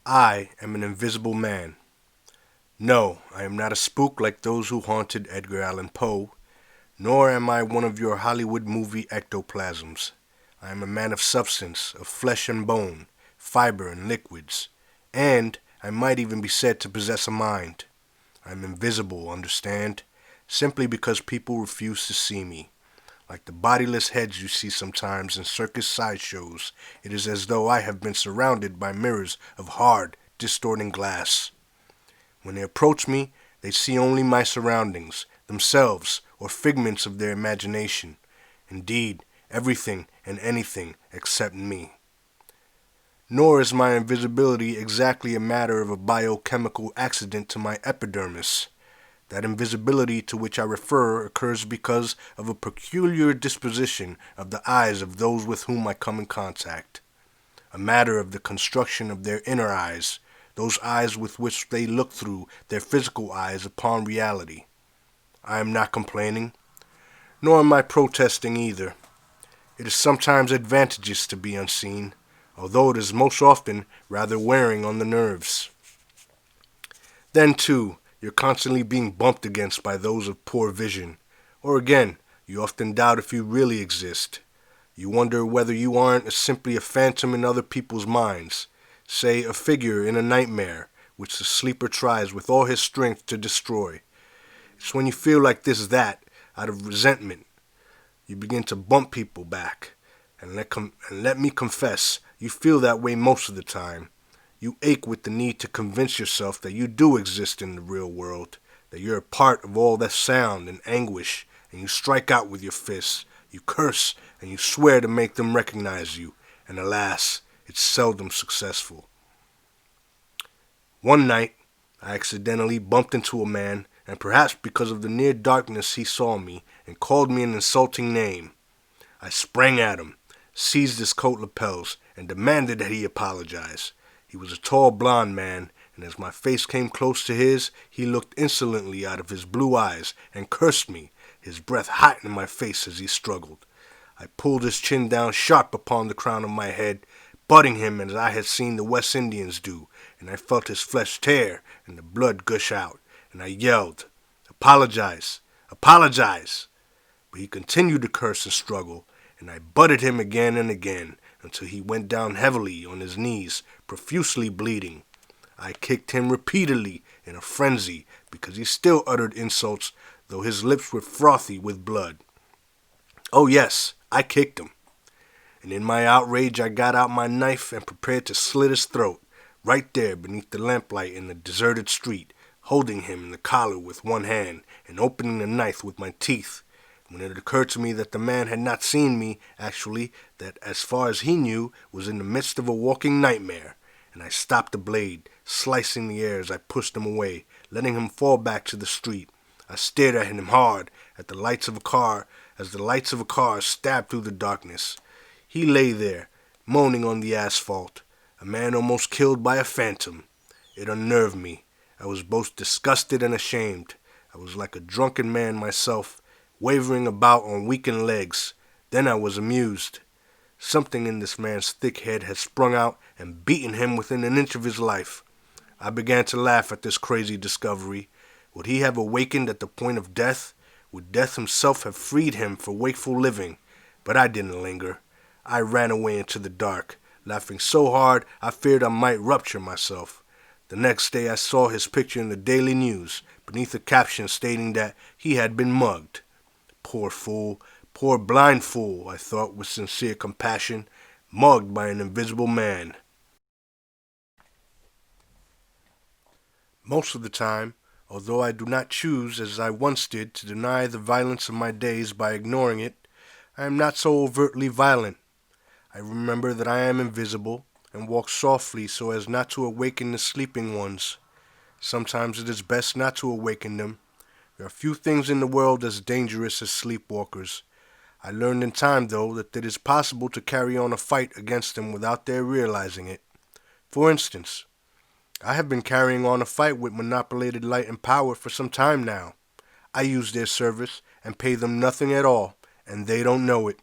I am an invisible man. No, I am not a spook like those who haunted Edgar Allan Poe, nor am I one of your Hollywood movie ectoplasms. I am a man of substance, of flesh and bone, fiber and liquids, and I might even be said to possess a mind. I am invisible, understand? Simply because people refuse to see me. Like the bodiless heads you see sometimes in circus sideshows, it is as though I have been surrounded by mirrors of hard, distorting glass. When they approach me, they see only my surroundings, themselves, or figments of their imagination. Indeed, everything and anything except me. Nor is my invisibility exactly a matter of a biochemical accident to my epidermis. That invisibility to which I refer occurs because of a peculiar disposition of the eyes of those with whom I come in contact. A matter of the construction of their inner eyes, those eyes with which they look through their physical eyes upon reality. I am not complaining, nor am I protesting either. It is sometimes advantageous to be unseen, although it is most often rather wearing on the nerves. Then, too, you're constantly being bumped against by those of poor vision, or again, you often doubt if you really exist. You wonder whether you aren't simply a phantom in other people's minds, say a figure in a nightmare, which the sleeper tries with all his strength to destroy. It's when you feel like this that, out of resentment, you begin to bump people back. And let me confess, you feel that way most of the time. You ache with the need to convince yourself that you do exist in the real world, that you're a part of all that sound and anguish, and you strike out with your fists, you curse, and you swear to make them recognize you, and alas, it's seldom successful. One night, I accidentally bumped into a man, and perhaps because of the near darkness he saw me, and called me an insulting name. I sprang at him, seized his coat lapels, and demanded that he apologize. He was a tall blond man, and as my face came close to his, he looked insolently out of his blue eyes and cursed me, his breath hot in my face as he struggled. I pulled his chin down sharp upon the crown of my head, butting him as I had seen the West Indians do, and I felt his flesh tear and the blood gush out, and I yelled, "Apologize! Apologize!" But he continued to curse and struggle, and I butted him again and again, until he went down heavily on his knees, profusely bleeding. I kicked him repeatedly in a frenzy, because he still uttered insults, though his lips were frothy with blood. Oh yes, I kicked him. And in my outrage I got out my knife and prepared to slit his throat, right there beneath the lamplight in the deserted street, holding him in the collar with one hand and opening the knife with my teeth, when it occurred to me that the man had not seen me, actually, that as far as he knew, was in the midst of a walking nightmare, and I stopped the blade, slicing the air as I pushed him away, letting him fall back to the street. I stared at him hard, at the lights of a car, as the lights of a car stabbed through the darkness. He lay there, moaning on the asphalt, a man almost killed by a phantom. It unnerved me. I was both disgusted and ashamed. I was like a drunken man myself, wavering about on weakened legs. Then I was amused. Something in this man's thick head had sprung out and beaten him within an inch of his life. I began to laugh at this crazy discovery. Would he have awakened at the point of death? Would death himself have freed him for wakeful living? But I didn't linger. I ran away into the dark, laughing so hard I feared I might rupture myself. The next day I saw his picture in the Daily News, beneath a caption stating that he had been mugged. Poor fool, poor blind fool, I thought with sincere compassion, mugged by an invisible man. Most of the time, although I do not choose, as I once did, to deny the violence of my days by ignoring it, I am not so overtly violent. I remember that I am invisible, and walk softly so as not to awaken the sleeping ones. Sometimes it is best not to awaken them. There are few things in the world as dangerous as sleepwalkers. I learned in time, though, that it is possible to carry on a fight against them without their realizing it. For instance, I have been carrying on a fight with Monopolated Light and Power for some time now. I use their service and pay them nothing at all, and they don't know it.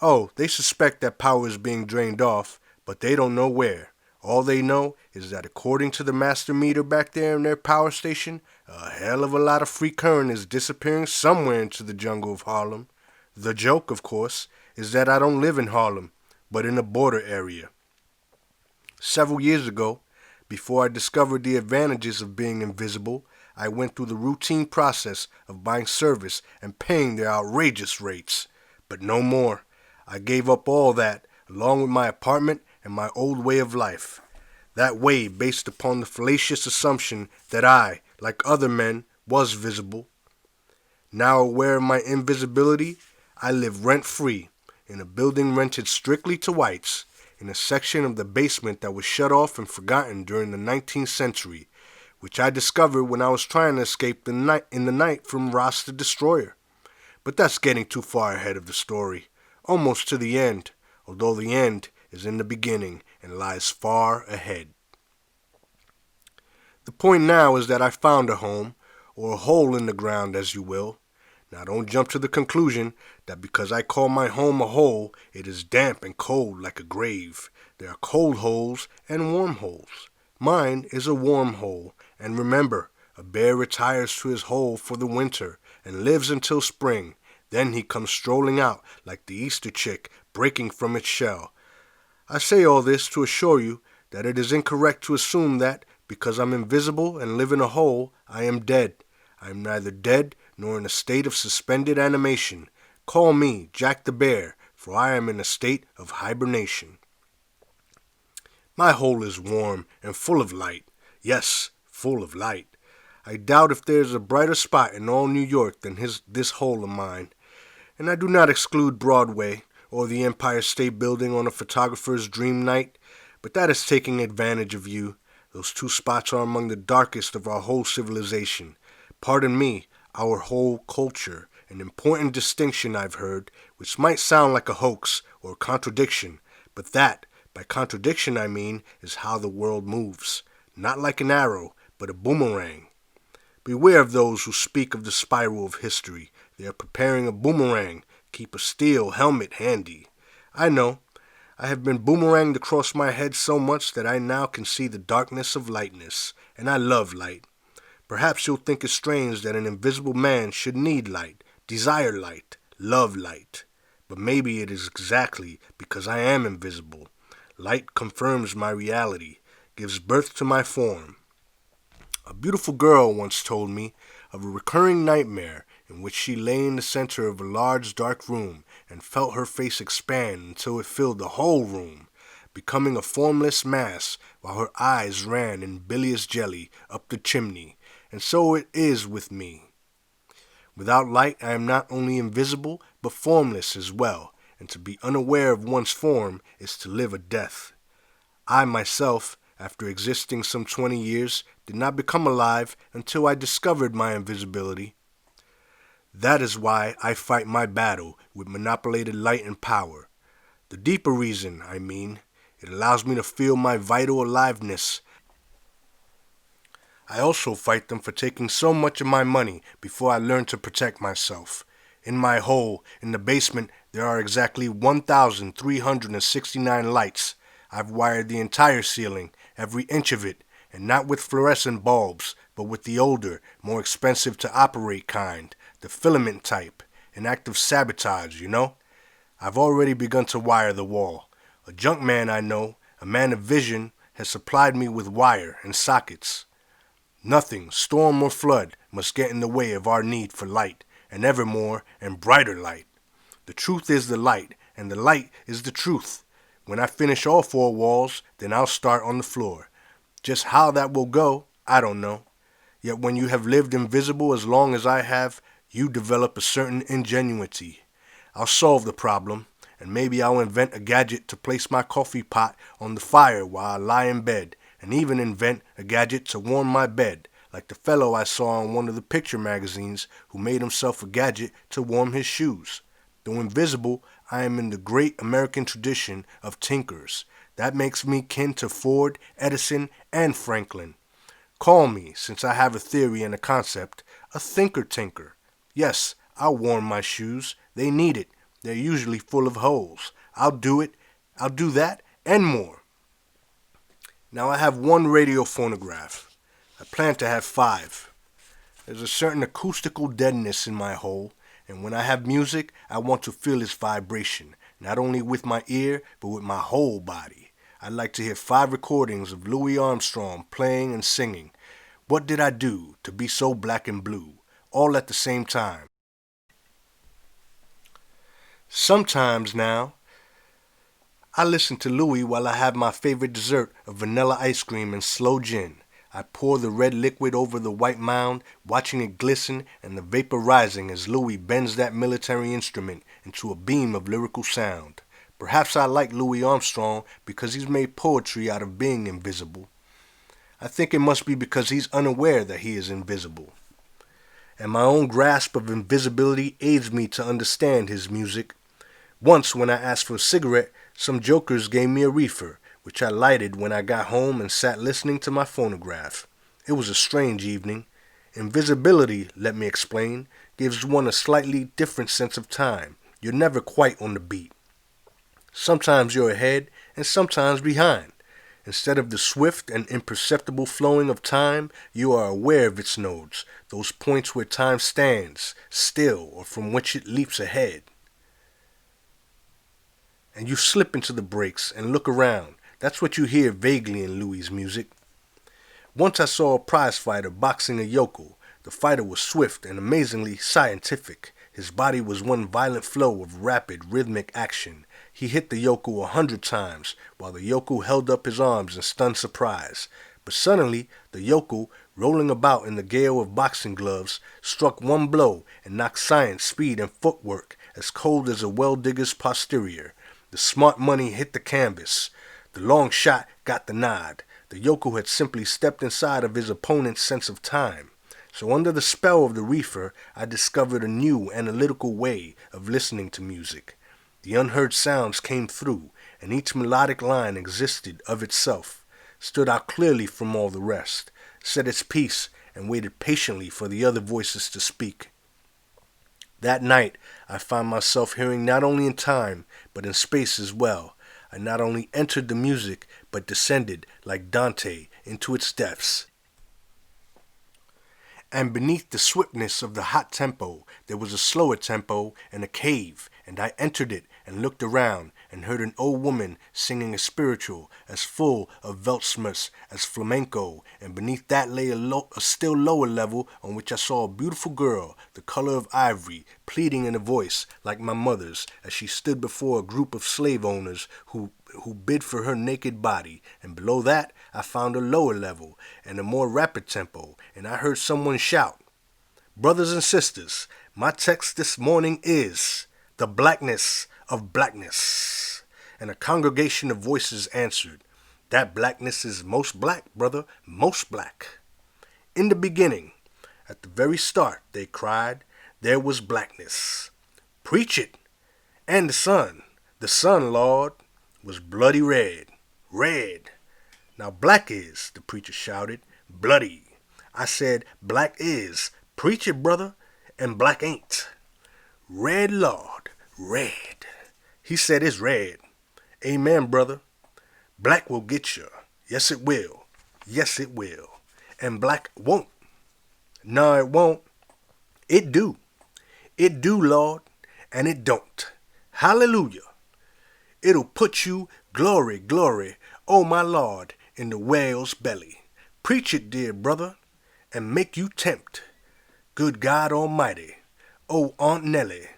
Oh, they suspect that power is being drained off, but they don't know where. All they know is that according to the master meter back there in their power station, a hell of a lot of free current is disappearing somewhere into the jungle of Harlem. The joke, of course, is that I don't live in Harlem, but in a border area. Several years ago, before I discovered the advantages of being invisible, I went through the routine process of buying service and paying their outrageous rates. But no more. I gave up all that, along with my apartment and my old way of life. That way based upon the fallacious assumption that I, like other men, was visible. Now aware of my invisibility, I live rent-free in a building rented strictly to whites, in a section of the basement that was shut off and forgotten during the 19th century, which I discovered when I was trying to escape in the night from Ross the Destroyer. But that's getting too far ahead of the story, almost to the end, although the end is in the beginning and lies far ahead. The point now is that I found a home, or a hole in the ground as you will. Now don't jump to the conclusion that because I call my home a hole, it is damp and cold like a grave. There are cold holes and warm holes. Mine is a warm hole, and remember, a bear retires to his hole for the winter and lives until spring. Then he comes strolling out like the Easter chick breaking from its shell. I say all this to assure you that it is incorrect to assume that, because I'm invisible and live in a hole, I am dead. I am neither dead nor in a state of suspended animation. Call me Jack the Bear, for I am in a state of hibernation. My hole is warm and full of light. Yes, full of light. I doubt if there is a brighter spot in all New York than this hole of mine. And I do not exclude Broadway or the Empire State Building on a photographer's dream night, but that is taking advantage of you. Those two spots are among the darkest of our whole civilization. Pardon me, our whole culture, an important distinction I've heard, which might sound like a hoax or a contradiction, but that, by contradiction I mean, is how the world moves. Not like an arrow, but a boomerang. Beware of those who speak of the spiral of history. They are preparing a boomerang. Keep a steel helmet handy. I know. I have been boomeranged across my head so much that I now can see the darkness of lightness, and I love light. Perhaps you'll think it strange that an invisible man should need light, desire light, love light. But maybe it is exactly because I am invisible. Light confirms my reality, gives birth to my form. A beautiful girl once told me of a recurring nightmare in which she lay in the center of a large dark room and felt her face expand until it filled the whole room, becoming a formless mass while her eyes ran in bilious jelly up the chimney. And so it is with me. Without light I am not only invisible, but formless as well, and to be unaware of one's form is to live a death. I myself, after existing some 20 years, did not become alive until I discovered my invisibility. That is why I fight my battle with manipulated light and power. The deeper reason, I mean, it allows me to feel my vital aliveness. I also fight them for taking so much of my money before I learned to protect myself. In my hole, in the basement, there are exactly 1,369 lights. I've wired the entire ceiling, every inch of it, and not with fluorescent bulbs, but with the older, more expensive to operate kind, the filament type, an act of sabotage, you know? I've already begun to wire the wall. A junk man I know, a man of vision, has supplied me with wire and sockets. Nothing, storm or flood, must get in the way of our need for light, and ever more and brighter light. The truth is the light, and the light is the truth. When I finish all 4 walls, then I'll start on the floor. Just how that will go, I don't know. Yet when you have lived invisible as long as I have, you develop a certain ingenuity. I'll solve the problem, and maybe I'll invent a gadget to place my coffee pot on the fire while I lie in bed, and even invent a gadget to warm my bed, like the fellow I saw in one of the picture magazines who made himself a gadget to warm his shoes. Though invisible, I am in the great American tradition of tinkers. That makes me kin to Ford, Edison, and Franklin. Call me, since I have a theory and a concept, a thinker-tinker. Yes, I'll warm my shoes. They need it. They're usually full of holes. I'll do it. I'll do that and more. Now I have one radio phonograph. I plan to have 5. There's a certain acoustical deadness in my hole, and when I have music, I want to feel its vibration, not only with my ear, but with my whole body. I'd like to hear 5 recordings of Louis Armstrong playing and singing. What did I do to be so black and blue, all at the same time? Sometimes now, I listen to Louis while I have my favorite dessert of vanilla ice cream and slow gin. I pour the red liquid over the white mound, watching it glisten and the vapor rising as Louis bends that military instrument into a beam of lyrical sound. Perhaps I like Louis Armstrong because he's made poetry out of being invisible. I think it must be because he's unaware that he is invisible. And my own grasp of invisibility aids me to understand his music. Once, when I asked for a cigarette, some jokers gave me a reefer, which I lighted when I got home and sat listening to my phonograph. It was a strange evening. Invisibility, let me explain, gives one a slightly different sense of time. You're never quite on the beat. Sometimes you're ahead and sometimes behind. Instead of the swift and imperceptible flowing of time, you are aware of its nodes, those points where time stands, still, or from which it leaps ahead. And you slip into the breaks and look around. That's what you hear vaguely in Louis' music. Once I saw a prize fighter boxing a yokel. The fighter was swift and amazingly scientific. His body was one violent flow of rapid, rhythmic action. He hit the yokel 100 times, while the yokel held up his arms in stunned surprise. But suddenly, the yokel, rolling about in the gale of boxing gloves, struck one blow and knocked science, speed, and footwork as cold as a well-digger's posterior. The smart money hit the canvas. The long shot got the nod. The yokel had simply stepped inside of his opponent's sense of time. So under the spell of the reefer, I discovered a new analytical way of listening to music. The unheard sounds came through, and each melodic line existed of itself, stood out clearly from all the rest, said its piece, and waited patiently for the other voices to speak. That night, I found myself hearing not only in time, but in space as well. I not only entered the music, but descended, like Dante, into its depths. And beneath the swiftness of the hot tempo, there was a slower tempo and a cave, and I entered it and looked around and heard an old woman singing a spiritual as full of Weltschmerz as flamenco, and beneath that lay a still lower level on which I saw a beautiful girl, the color of ivory, pleading in a voice like my mother's as she stood before a group of slave owners who bid for her naked body, and below that I found a lower level and a more rapid tempo, and I heard someone shout, "Brothers and sisters, my text this morning is the blackness of blackness." And a congregation of voices answered, "That blackness is most black, brother, most black." In the beginning, at the very start, they cried, there was blackness. Preach it. And the sun, Lord, was bloody red, red. Now black is, the preacher shouted, bloody. I said, black is, preach it, brother, and black ain't. Red, Lord, red. He said it's red. Amen, brother. Black will get you. Yes, it will. Yes, it will. And black won't. No, it won't. It do. It do, Lord, and it don't. Hallelujah. It'll put you, glory, glory, oh my Lord, in the whale's belly. Preach it, dear brother, and make you tempt. Good God Almighty, oh Aunt Nellie,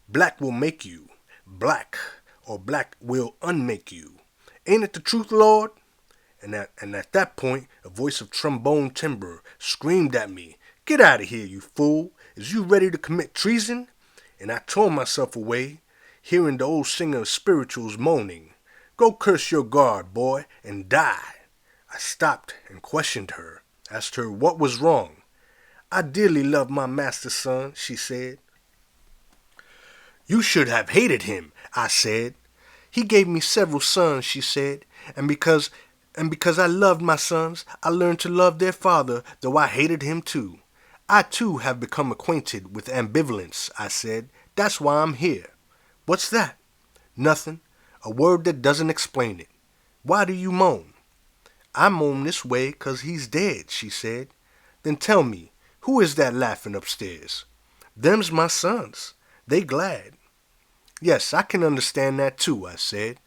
black will make you black, or black will unmake you. Ain't it the truth, Lord? And at that point, a voice of trombone timbre screamed at me, "Get out of here, you fool! Is you ready to commit treason?" And I tore myself away, hearing the old singer of spirituals moaning, "Go curse your God, boy, and die." I stopped and questioned her, asked her what was wrong. "I dearly love my master's son," she said. "You should have hated him," I said. "He gave me several sons," she said, and because I loved my sons, I learned to love their father, though I hated him too. I too have become acquainted with ambivalence," I said. "That's why I'm here." "What's that?" "Nothing. A word that doesn't explain it. Why do you moan?" "I moan this way 'cause he's dead," she said. "Then tell me, who is that laughing upstairs?" "Them's my sons. They glad." "Yes, I can understand that too," I said.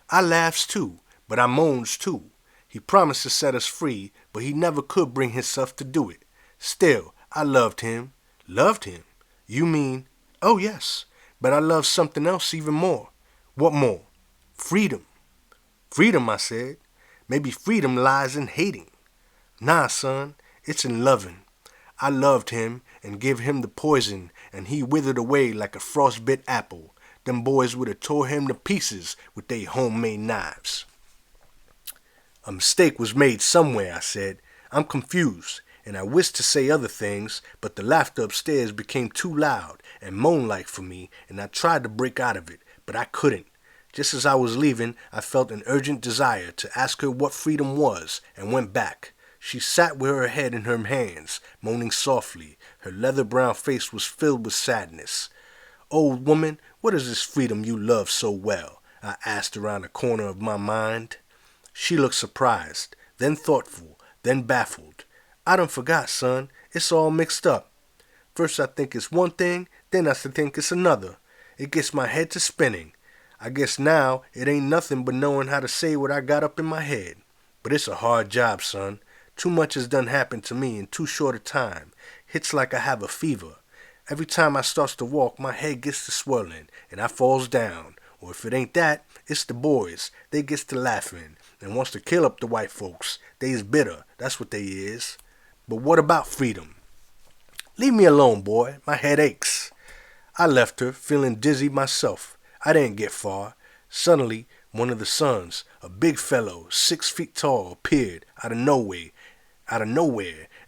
"I laughs too, but I moans too. He promised to set us free, but he never could bring himself to do it. Still, I loved him." "Loved him? You mean—" "Oh, yes, but I love something else even more." "What more?" "Freedom." "Freedom," I said. "Maybe freedom lies in hating." "Nah, son, it's in loving. I loved him and give him the poison, and he withered away like a frostbit apple. Them boys would have tore him to pieces with they homemade knives." "A mistake was made somewhere," I said. "I'm confused, and I wish to say other things, but the laughter upstairs became too loud and moan-like for me, and I tried to break out of it, but I couldn't. Just as I was leaving, I felt an urgent desire to ask her what freedom was, and went back. She sat with her head in her hands, moaning softly. Her leather-brown face was filled with sadness. "Old woman, what is this freedom you love so well?" I asked around the corner of my mind. She looked surprised, then thoughtful, then baffled. "I done forgot, son. It's all mixed up. First I think it's one thing, then I think it's another. It gets my head to spinning. I guess now it ain't nothing but knowing how to say what I got up in my head. But it's a hard job, son. Too much has done happened to me in too short a time. Hits like I have a fever. Every time I starts to walk, my head gets to swirling, and I falls down. Or if it ain't that, it's the boys. They gets to laughing, and wants to kill up the white folks. They is bitter, that's what they is. But what about freedom?" "Leave me alone, boy. My head aches." I left her, feeling dizzy myself. I didn't get far. Suddenly, one of the sons, a big fellow, 6 feet tall, appeared out of nowhere,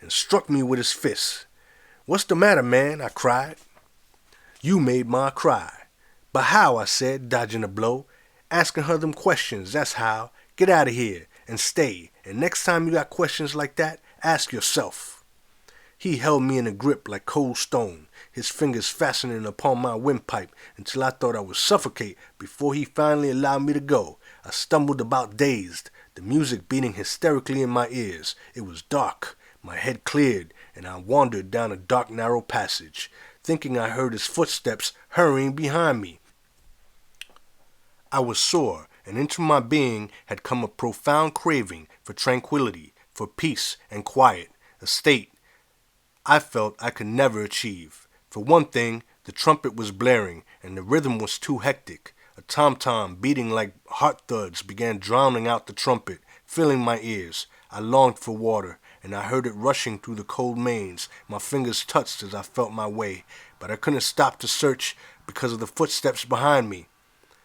and struck me with his fist. "What's the matter, man?" I cried. "You made Ma cry." "But how?" I said, dodging a blow. "Asking her them questions, that's how. Get out of here, and stay, and next time you got questions like that, ask yourself." He held me in a grip like cold stone, his fingers fastening upon my windpipe until I thought I would suffocate before he finally allowed me to go. I stumbled about dazed, the music beating hysterically in my ears. It was dark. My head cleared, and I wandered down a dark, narrow passage, thinking I heard his footsteps hurrying behind me. I was sore, and into my being had come a profound craving for tranquility, for peace and quiet, a state I felt I could never achieve. For one thing, the trumpet was blaring, and the rhythm was too hectic. A tom-tom beating like heart thuds began drowning out the trumpet, filling my ears. I longed for water, and I heard it rushing through the cold mains. My fingers touched as I felt my way, but I couldn't stop to search because of the footsteps behind me.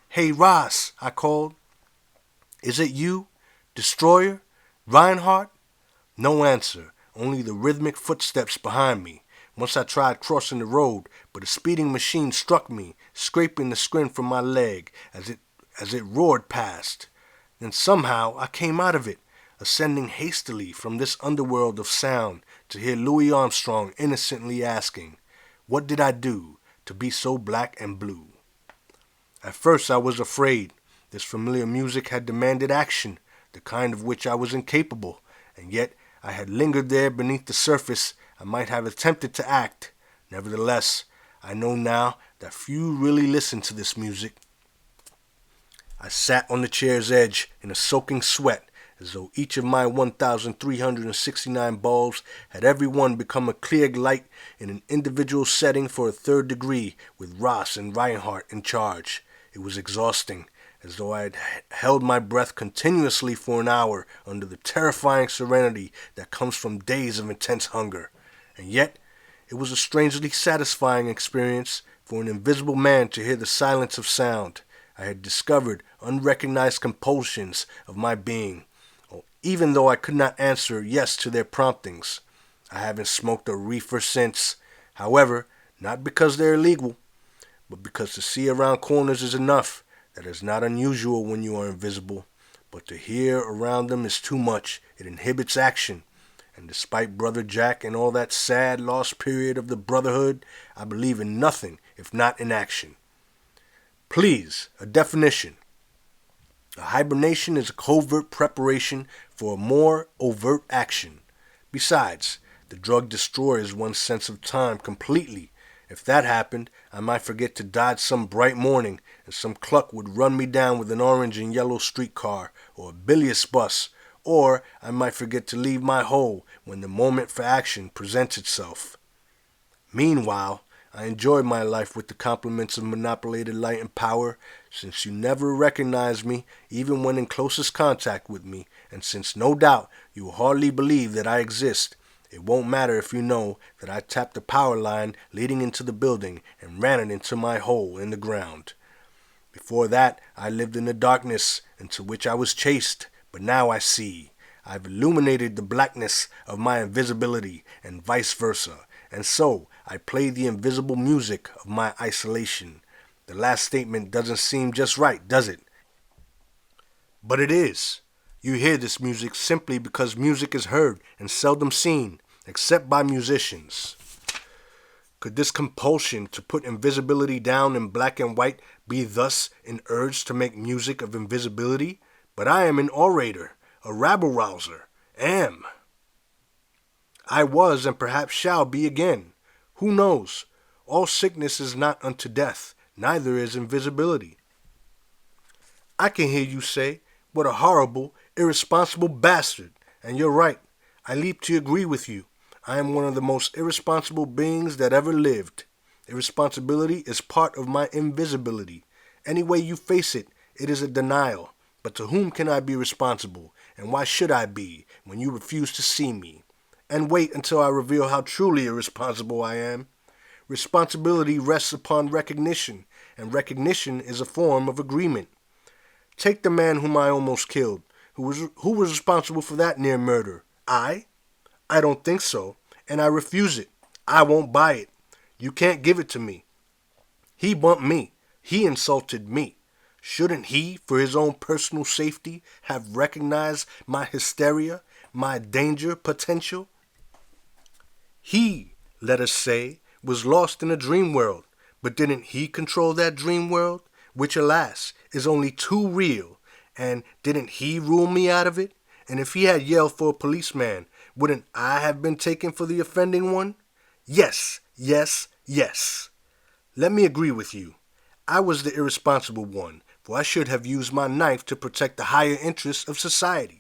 "Hey, Ross," I called. "Is it you? Destroyer? Reinhardt?" No answer. Only the rhythmic footsteps behind me. Once I tried crossing the road, but a speeding machine struck me, scraping the skin from my leg as it roared past. Then somehow I came out of it, ascending hastily from this underworld of sound to hear Louis Armstrong innocently asking, "What did I do to be so black and blue?" At first I was afraid. This familiar music had demanded action, the kind of which I was incapable, and yet I had lingered there beneath the surface. I might have attempted to act. Nevertheless, I know now that few really listen to this music. I sat on the chair's edge in a soaking sweat, as though each of my 1,369 bulbs had every one become a clear light in an individual setting for a third degree, with Ross and Reinhardt in charge. It was exhausting, as though I had held my breath continuously for an hour under the terrifying serenity that comes from days of intense hunger. And yet, it was a strangely satisfying experience for an invisible man to hear the silence of sound. I had discovered unrecognized compulsions of my being, even though I could not answer yes to their promptings. I haven't smoked a reefer since, however, not because they're illegal, but because to see around corners is enough. That is not unusual when you are invisible, but to hear around them is too much. It inhibits action. And despite Brother Jack and all that sad lost period of the Brotherhood, I believe in nothing if not in action. Please, a definition. A hibernation is a covert preparation for a more overt action. Besides, the drug destroys one's sense of time completely. If that happened, I might forget to dodge some bright morning, and some cluck would run me down with an orange and yellow streetcar or a bilious bus, or I might forget to leave my hole when the moment for action presents itself. Meanwhile, I enjoy my life with the compliments of manipulated light and power, since you never recognize me, even when in closest contact with me, and since no doubt you will hardly believe that I exist. It won't matter if you know that I tapped the power line leading into the building and ran it into my hole in the ground. Before that, I lived in the darkness into which I was chased, but now I see. I've illuminated the blackness of my invisibility and vice versa, and so I play the invisible music of my isolation. The last statement doesn't seem just right, does it? But it is. You hear this music simply because music is heard and seldom seen, except by musicians. Could this compulsion to put invisibility down in black and white be thus an urge to make music of invisibility? But I am an orator, a rabble-rouser, am. I was and perhaps shall be again. Who knows? All sickness is not unto death, neither is invisibility. I can hear you say, what a horrible, irresponsible bastard. And you're right. I leap to agree with you. I am one of the most irresponsible beings that ever lived. Irresponsibility is part of my invisibility. Any way you face it, it is a denial. But to whom can I be responsible, and why should I be, when you refuse to see me? And wait until I reveal how truly irresponsible I am. Responsibility rests upon recognition, and recognition is a form of agreement. Take the man whom I almost killed. Who was responsible for that near murder? I? I don't think so, and I refuse it. I won't buy it. You can't give it to me. He bumped me. He insulted me. Shouldn't he, for his own personal safety, have recognized my hysteria, my danger potential? He, let us say, was lost in a dream world, but didn't he control that dream world, which, alas, is only too real, and didn't he rule me out of it? And if he had yelled for a policeman, wouldn't I have been taken for the offending one? Yes, yes, yes. Let me agree with you. I was the irresponsible one, for I should have used my knife to protect the higher interests of society.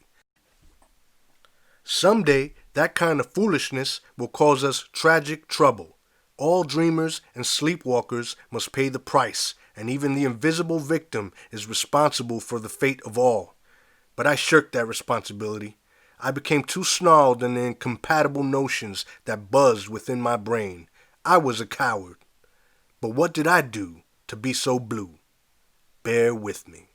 Someday, that kind of foolishness will cause us tragic trouble. All dreamers and sleepwalkers must pay the price, and even the invisible victim is responsible for the fate of all. But I shirked that responsibility. I became too snarled in the incompatible notions that buzzed within my brain. I was a coward. But what did I do to be so blue? Bear with me.